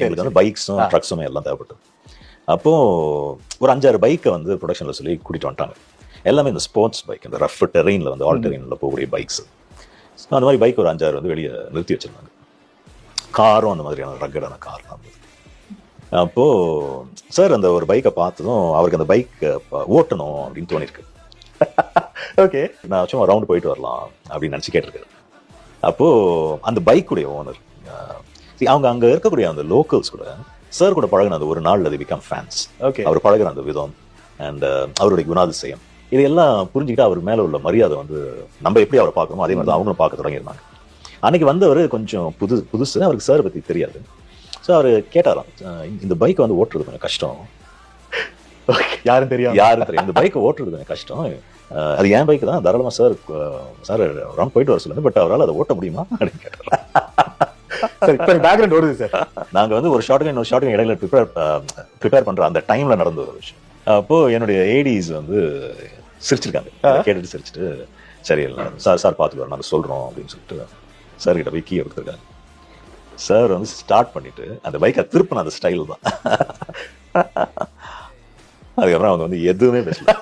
எங்களுக்கு வந்து பைக்ஸும் ட்ரக்ஸும் எல்லாம் தேவைப்பட்டது. அப்போ ஒரு 5-6 பைக்கை வந்து ப்ரொடக்ஷனில் சொல்லி கூட்டிகிட்டு வந்துட்டாங்க. எல்லாமே இந்த ஸ்போர்ட்ஸ் பைக், இந்த ரஃப் டெரெயினில் வந்து ஆல் டெரெயினில் போகக்கூடிய பைக்ஸ். அந்த மாதிரி பைக் ஒரு 5-6 வந்து வெளியே நிறுத்தி வச்சிருந்தாங்க. காரும் அந்த மாதிரியான ரக்கடான கார்லாம் இருந்தது. அப்போது சார் அந்த ஒரு பைக்கை பார்த்ததும் அவருக்கு அந்த பைக்கை ஓட்டணும் அப்படின்னு தோணிருக்கு. ஓகே, நான் சும்மா ரவுண்டு போயிட்டு வரலாம் அப்படின்னு நினச்சி கேட்டிருக்காரு. அப்போது அந்த பைக்குடைய ஓனர் அவங்க அங்கே இருக்கக்கூடிய அந்த லோக்கல்ஸ் கூட சார் கூட பழகின அந்த ஒரு நாள் அது பிகம் ஃபேன்ஸ். ஓகே, அவர் பழகிற அந்த விதம் அண்ட் அவருடைய குணாதிசயம் இதையெல்லாம் புரிஞ்சுக்கிட்டு அவர் மேலே உள்ள மரியாதை வந்து நம்ம எப்படி அவரை பார்க்கணுமோ அதே மாதிரி தான் அவங்களும் பார்க்க தொடங்கியிருந்தாங்க. அன்னைக்கு வந்தவர் கொஞ்சம் புதுசு, அவருக்கு சார் பற்றி தெரியாது. ஸோ அவர் கேட்டாராம், இந்த பைக்கை வந்து ஓட்டுறது கொஞ்சம் கஷ்டம். யாரும் தெரியும் இந்த பைக்கை ஓட்டுறது கொஞ்சம் கஷ்டம், அது என் பைக்கு தான், தாராளமாக சார் ரவுண்ட் போயிட்டு வர சொல்லுங்க, பட் அவரால் அதை ஓட்ட முடியுமா அப்படின்னு கேட்டார். நாங்கள் வந்து ஒரு ஷார்ட் இன்னொரு ஷார்ட் இடையில ப்ரிப்பேர் பண்ற அந்த டைம்ல நடந்த ஒரு விஷயம். அப்போ என்னுடைய ஏடிஸ் வந்து சிரிச்சிருக்காங்க, கேட்டுட்டு சிரிச்சுட்டு சரி இல்லை சார் பார்த்துக்குவார் நாங்கள் சொல்றோம் அப்படின்னு சொல்லிட்டு சார் கிட்ட போய் கீ எடுத்துருக்காங்க. சார் வந்து ஸ்டார்ட் பண்ணிட்டு அந்த பைக்கை திருப்பின அந்த ஸ்டைல் தான். அதுக்கப்புறம் அவங்க வந்து எதுவுமே பேசல.